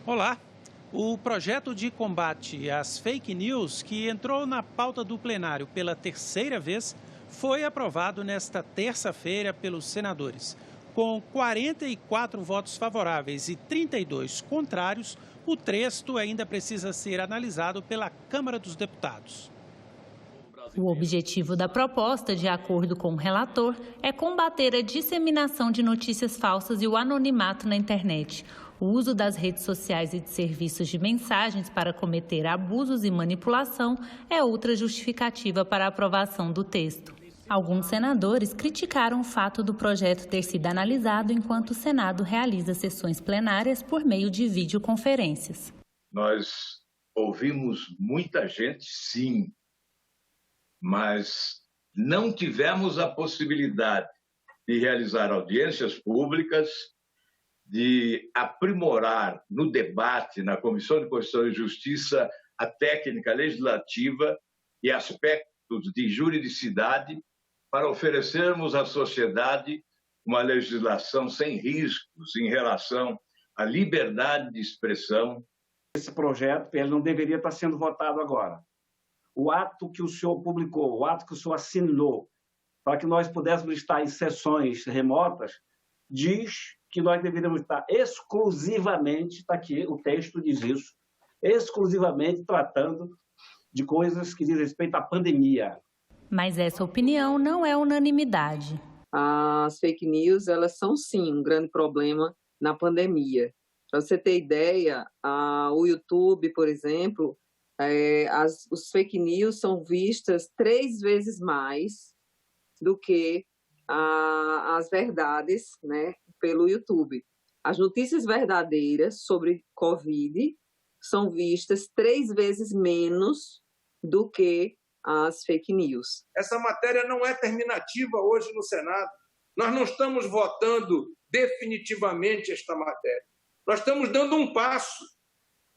Olá! O projeto de combate às fake news, que entrou na pauta do plenário pela terceira vez, foi aprovado nesta terça-feira pelos senadores. Com 44 votos favoráveis e 32 contrários, o texto ainda precisa ser analisado pela Câmara dos Deputados. O objetivo da proposta, de acordo com o relator, é combater a disseminação de notícias falsas e o anonimato na internet. O uso das redes sociais e de serviços de mensagens para cometer abusos e manipulação é outra justificativa para a aprovação do texto. Alguns senadores criticaram o fato do projeto ter sido analisado enquanto o Senado realiza sessões plenárias por meio de videoconferências. Nós ouvimos muita gente, sim, mas não tivemos a possibilidade de realizar audiências públicas, de aprimorar no debate na Comissão de Constituição e Justiça a técnica legislativa e aspectos de juridicidade para oferecermos à sociedade uma legislação sem riscos em relação à liberdade de expressão. Esse projeto ele não deveria estar sendo votado agora. O ato que o senhor publicou, o ato que o senhor assinou, para que nós pudéssemos estar em sessões remotas, diz que nós deveríamos estar exclusivamente, está aqui, o texto diz isso, exclusivamente tratando de coisas que dizem respeito à pandemia. Mas essa opinião não é unanimidade. As fake news, elas são sim um grande problema na pandemia. Para você ter ideia, o YouTube, por exemplo, os fake news são vistas 3 vezes mais do que as verdades, né, pelo YouTube. As notícias verdadeiras sobre Covid são vistas 3 vezes menos do que as fake news. Essa matéria não é terminativa hoje no Senado. Nós não estamos votando definitivamente esta matéria. Nós estamos dando um passo,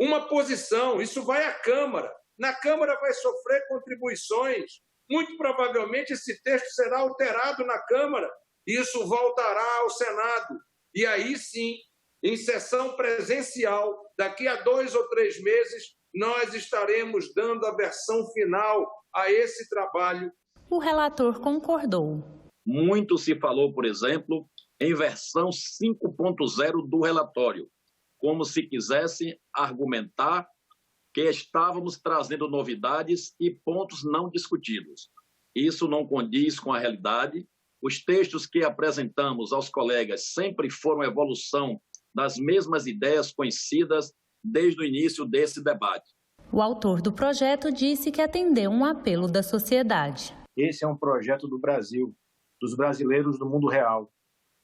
uma posição. Isso vai à Câmara. Na Câmara vai sofrer contribuições. Muito provavelmente esse texto será alterado na Câmara. Isso voltará ao Senado. E aí sim, em sessão presencial, daqui a 2 ou 3 meses, nós estaremos dando a versão final a esse trabalho. O relator concordou. Muito se falou, por exemplo, em versão 5.0 do relatório, como se quisesse argumentar que estávamos trazendo novidades e pontos não discutidos. Isso não condiz com a realidade. Os textos que apresentamos aos colegas sempre foram evolução das mesmas ideias conhecidas desde o início desse debate. O autor do projeto disse que atendeu um apelo da sociedade. Esse é um projeto do Brasil, dos brasileiros do mundo real.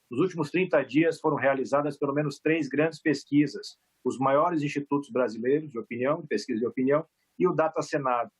Nos últimos 30 dias foram realizadas pelo menos 3 grandes pesquisas, os maiores institutos brasileiros de opinião, pesquisa de opinião, e o Data Senado.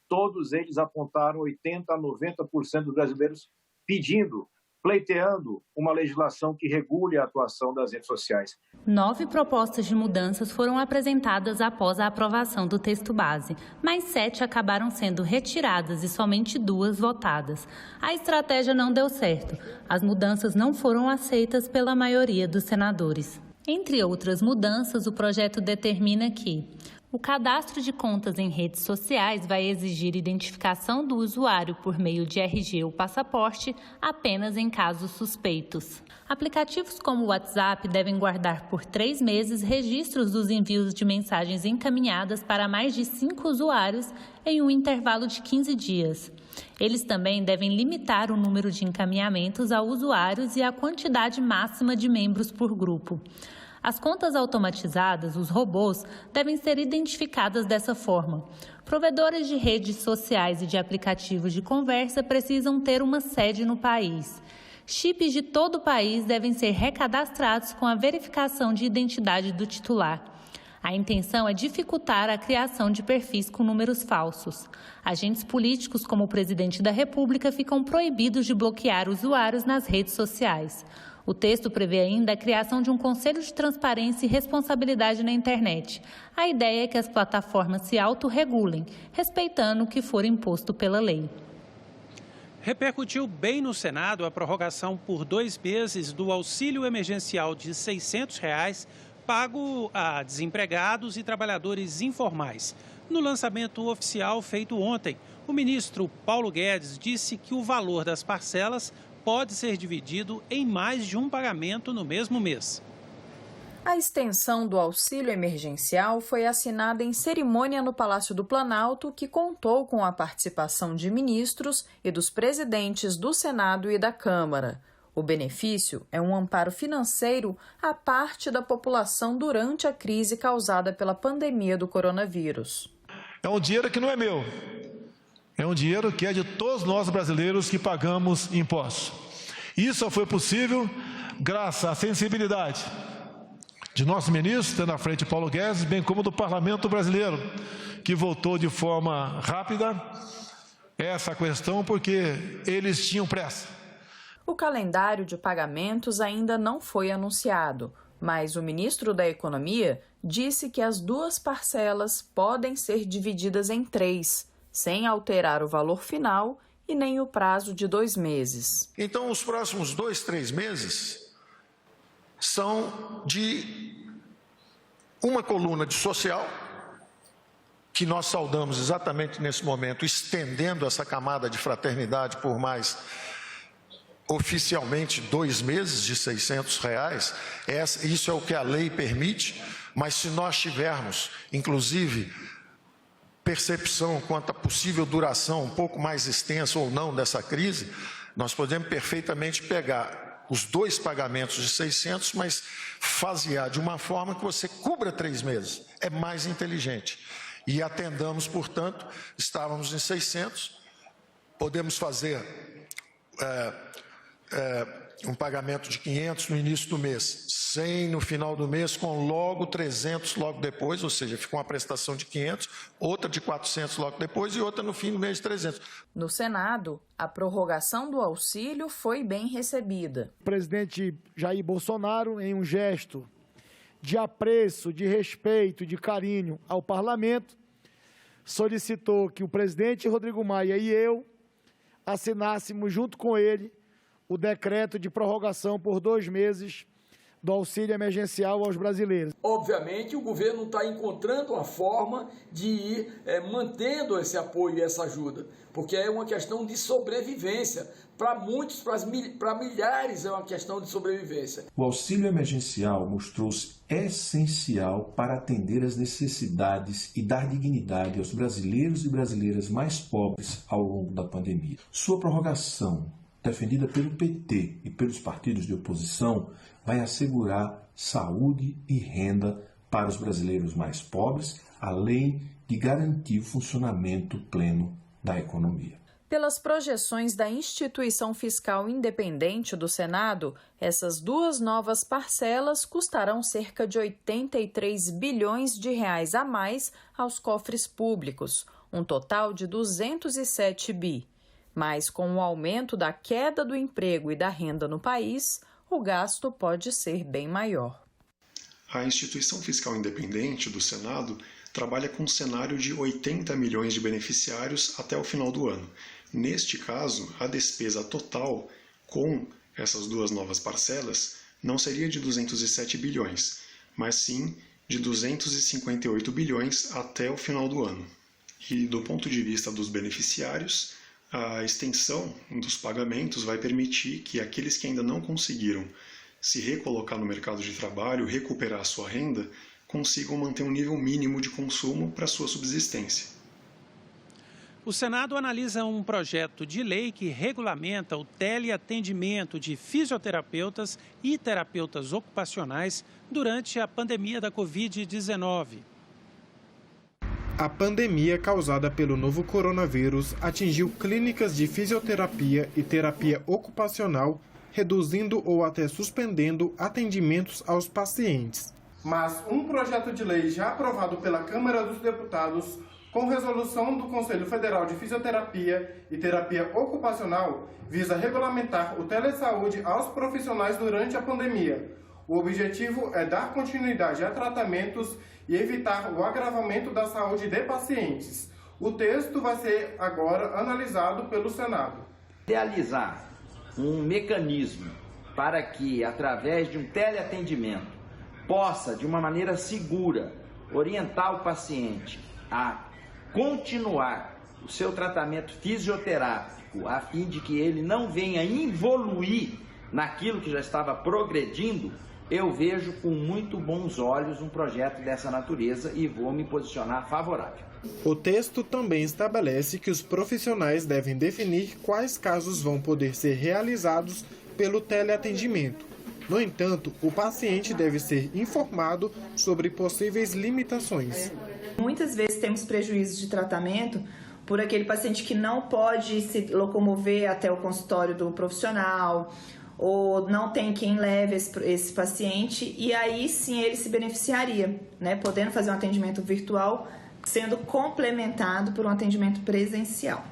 Todos eles apontaram 80% a 90% dos brasileiros pedindo, pleiteando uma legislação que regule a atuação das redes sociais. 9 propostas de mudanças foram apresentadas após a aprovação do texto base, mas 7 acabaram sendo retiradas e somente 2 votadas. A estratégia não deu certo. As mudanças não foram aceitas pela maioria dos senadores. Entre outras mudanças, o projeto determina que o cadastro de contas em redes sociais vai exigir identificação do usuário por meio de RG ou passaporte apenas em casos suspeitos. Aplicativos como o WhatsApp devem guardar por 3 meses registros dos envios de mensagens encaminhadas para mais de 5 usuários em um intervalo de 15 dias. Eles também devem limitar o número de encaminhamentos a usuários e a quantidade máxima de membros por grupo. As contas automatizadas, os robôs, devem ser identificadas dessa forma. Provedores de redes sociais e de aplicativos de conversa precisam ter uma sede no país. Chips de todo o país devem ser recadastrados com a verificação de identidade do titular. A intenção é dificultar a criação de perfis com números falsos. Agentes políticos, como o presidente da República, ficam proibidos de bloquear usuários nas redes sociais. O texto prevê ainda a criação de um Conselho de Transparência e Responsabilidade na Internet. A ideia é que as plataformas se autorregulem, respeitando o que for imposto pela lei. Repercutiu bem no Senado a prorrogação por 2 meses do auxílio emergencial de R$ 600 pago a desempregados e trabalhadores informais. No lançamento oficial feito ontem, o ministro Paulo Guedes disse que o valor das parcelas pode ser dividido em mais de um pagamento no mesmo mês. A extensão do auxílio emergencial foi assinada em cerimônia no Palácio do Planalto, que contou com a participação de ministros e dos presidentes do Senado e da Câmara. O benefício é um amparo financeiro à parte da população durante a crise causada pela pandemia do coronavírus. É um dinheiro que não é meu, é um dinheiro que é de todos nós brasileiros que pagamos impostos. Isso só foi possível graças à sensibilidade de nosso ministro, tendo à frente Paulo Guedes, bem como do Parlamento brasileiro, que votou de forma rápida essa questão porque eles tinham pressa. O calendário de pagamentos ainda não foi anunciado, mas o ministro da Economia disse que as duas parcelas podem ser divididas em 3, sem alterar o valor final e nem o prazo de 2 meses. Então, os próximos 2, 3 meses são de uma coluna de social, que nós saudamos exatamente nesse momento, estendendo essa camada de fraternidade por mais, oficialmente, 2 meses de R$600. Isso é o que a lei permite, mas se nós tivermos, inclusive, percepção quanto à possível duração um pouco mais extensa ou não dessa crise, nós podemos perfeitamente pegar os 2 pagamentos de 600, mas fasear de uma forma que você cubra 3 meses. É mais inteligente. E atendamos, portanto, estávamos em 600, podemos fazer um pagamento de 500 no início do mês, 100 no final do mês, com logo 300 logo depois, ou seja, fica uma prestação de 500, outra de 400 logo depois e outra no fim do mês de 300. No Senado, a prorrogação do auxílio foi bem recebida. O presidente Jair Bolsonaro, em um gesto de apreço, de respeito, de carinho ao parlamento, solicitou que o presidente Rodrigo Maia e eu assinássemos junto com ele o decreto de prorrogação por 2 meses do auxílio emergencial aos brasileiros. Obviamente, o governo está encontrando uma forma de ir mantendo esse apoio e essa ajuda, porque é uma questão de sobrevivência. Para muitos, para milhares, é uma questão de sobrevivência. O auxílio emergencial mostrou-se essencial para atender às necessidades e dar dignidade aos brasileiros e brasileiras mais pobres ao longo da pandemia. Sua prorrogação, defendida pelo PT e pelos partidos de oposição, vai assegurar saúde e renda para os brasileiros mais pobres, além de garantir o funcionamento pleno da economia. Pelas projeções da Instituição Fiscal Independente do Senado, essas 2 novas parcelas custarão cerca de 83 bilhões de reais a mais aos cofres públicos, um total de 207 bi. Mas com o aumento da queda do emprego e da renda no país, o gasto pode ser bem maior. A Instituição Fiscal Independente do Senado trabalha com um cenário de 80 milhões de beneficiários até o final do ano. Neste caso, a despesa total com essas 2 novas parcelas não seria de 207 bilhões, mas sim de 258 bilhões até o final do ano. E do ponto de vista dos beneficiários, a extensão dos pagamentos vai permitir que aqueles que ainda não conseguiram se recolocar no mercado de trabalho, recuperar a sua renda, consigam manter um nível mínimo de consumo para a sua subsistência. O Senado analisa um projeto de lei que regulamenta o teleatendimento de fisioterapeutas e terapeutas ocupacionais durante a pandemia da Covid-19. A pandemia causada pelo novo coronavírus atingiu clínicas de fisioterapia e terapia ocupacional, reduzindo ou até suspendendo atendimentos aos pacientes. Mas um projeto de lei já aprovado pela Câmara dos Deputados, com resolução do Conselho Federal de Fisioterapia e Terapia Ocupacional, visa regulamentar o telesaúde aos profissionais durante a pandemia. O objetivo é dar continuidade a tratamentos e evitar o agravamento da saúde de pacientes. O texto vai ser agora analisado pelo Senado. Realizar um mecanismo para que, através de um teleatendimento, possa, de uma maneira segura, orientar o paciente a continuar o seu tratamento fisioterápico, a fim de que ele não venha evoluir naquilo que já estava progredindo, eu vejo com muito bons olhos um projeto dessa natureza e vou me posicionar favorável. O texto também estabelece que os profissionais devem definir quais casos vão poder ser realizados pelo teleatendimento. No entanto, o paciente deve ser informado sobre possíveis limitações. Muitas vezes temos prejuízos de tratamento por aquele paciente que não pode se locomover até o consultório do profissional, ou não tem quem leve esse paciente, e aí sim ele se beneficiaria, né, podendo fazer um atendimento virtual, sendo complementado por um atendimento presencial.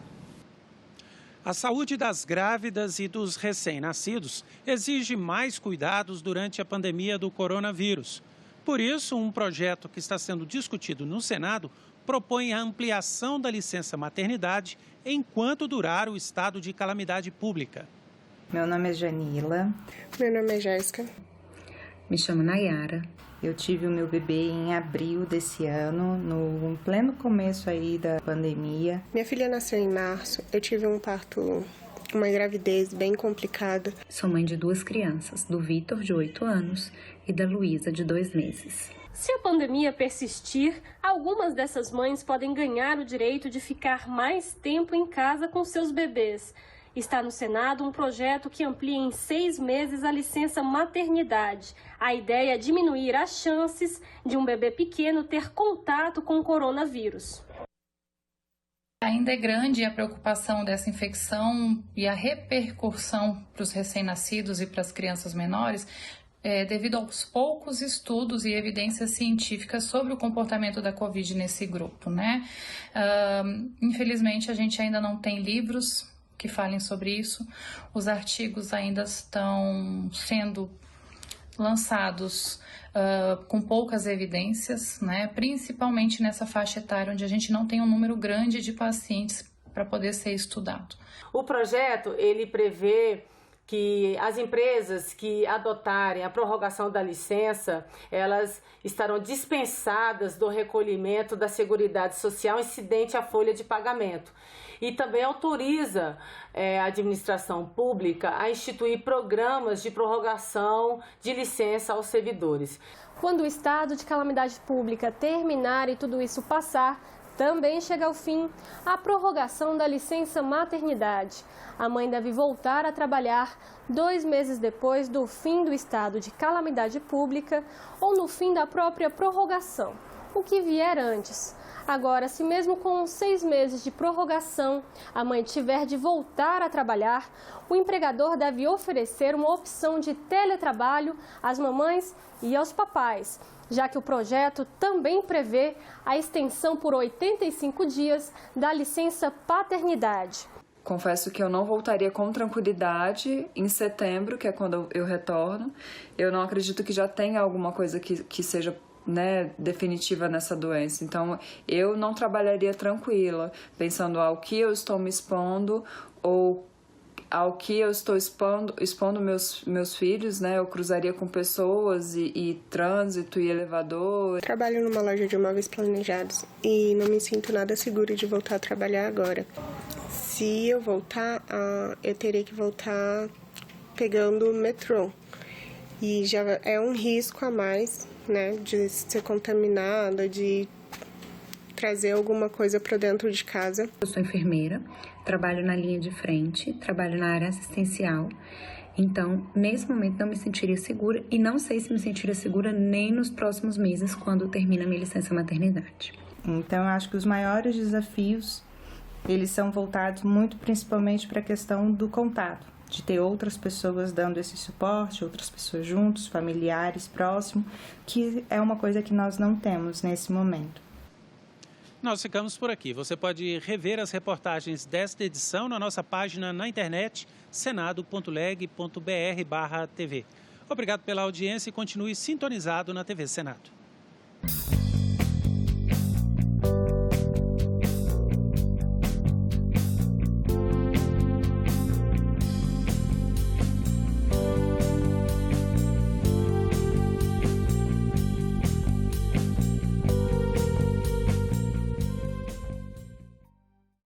A saúde das grávidas e dos recém-nascidos exige mais cuidados durante a pandemia do coronavírus. Por isso, um projeto que está sendo discutido no Senado propõe a ampliação da licença maternidade enquanto durar o estado de calamidade pública. Meu nome é Janila. Meu nome é Jéssica. Me chamo Nayara. Eu tive o meu bebê em abril desse ano, no pleno começo aí da pandemia. Minha filha nasceu em março. Eu tive um parto, uma gravidez bem complicada. Sou mãe de 2 crianças, do Vitor, de 8 anos, e da Luísa, de 2 meses. Se a pandemia persistir, algumas dessas mães podem ganhar o direito de ficar mais tempo em casa com seus bebês. Está no Senado um projeto que amplia em 6 meses a licença maternidade. A ideia é diminuir as chances de um bebê pequeno ter contato com o coronavírus. Ainda é grande a preocupação dessa infecção e a repercussão para os recém-nascidos e para as crianças menores, devido aos poucos estudos e evidências científicas sobre o comportamento da Covid nesse grupo, né? Infelizmente, a gente ainda não tem livros que falem sobre isso. Os artigos ainda estão sendo lançados com poucas evidências, né? Principalmente nessa faixa etária onde a gente não tem um número grande de pacientes para poder ser estudado. O projeto, ele prevê que as empresas que adotarem a prorrogação da licença, elas estarão dispensadas do recolhimento da Seguridade Social incidente à folha de pagamento. E também autoriza a administração pública a instituir programas de prorrogação de licença aos servidores. Quando o estado de calamidade pública terminar e tudo isso passar, também chega ao fim a prorrogação da licença maternidade. A mãe deve voltar a trabalhar 2 meses depois do fim do estado de calamidade pública ou no fim da própria prorrogação, o que vier antes. Agora, se mesmo com 6 meses de prorrogação a mãe tiver de voltar a trabalhar, o empregador deve oferecer uma opção de teletrabalho às mamães e aos papais, já que o projeto também prevê a extensão por 85 dias da licença paternidade. Confesso que eu não voltaria com tranquilidade em setembro, que é quando eu retorno. Eu não acredito que já tenha alguma coisa que seja, né, definitiva nessa doença. Então, eu não trabalharia tranquila, pensando ao que eu estou me expondo ou ao que eu estou expondo meus filhos, né? Eu cruzaria com pessoas e trânsito e elevador. Trabalho numa loja de móveis planejados e não me sinto nada segura de voltar a trabalhar agora. Se eu voltar, eu teria que voltar pegando o metrô. E já é um risco a mais, né? De ser contaminada, de trazer alguma coisa para dentro de casa. Eu sou enfermeira, trabalho na linha de frente, trabalho na área assistencial. Então, nesse momento, não me sentiria segura e não sei se me sentiria segura nem nos próximos meses, quando termina a minha licença maternidade. Então, eu acho que os maiores desafios, eles são voltados muito principalmente para a questão do contato, de ter outras pessoas dando esse suporte, outras pessoas juntos, familiares, próximos, que é uma coisa que nós não temos nesse momento. Nós ficamos por aqui. Você pode rever as reportagens desta edição na nossa página na internet, senado.leg.br/TV. Obrigado pela audiência e continue sintonizado na TV Senado.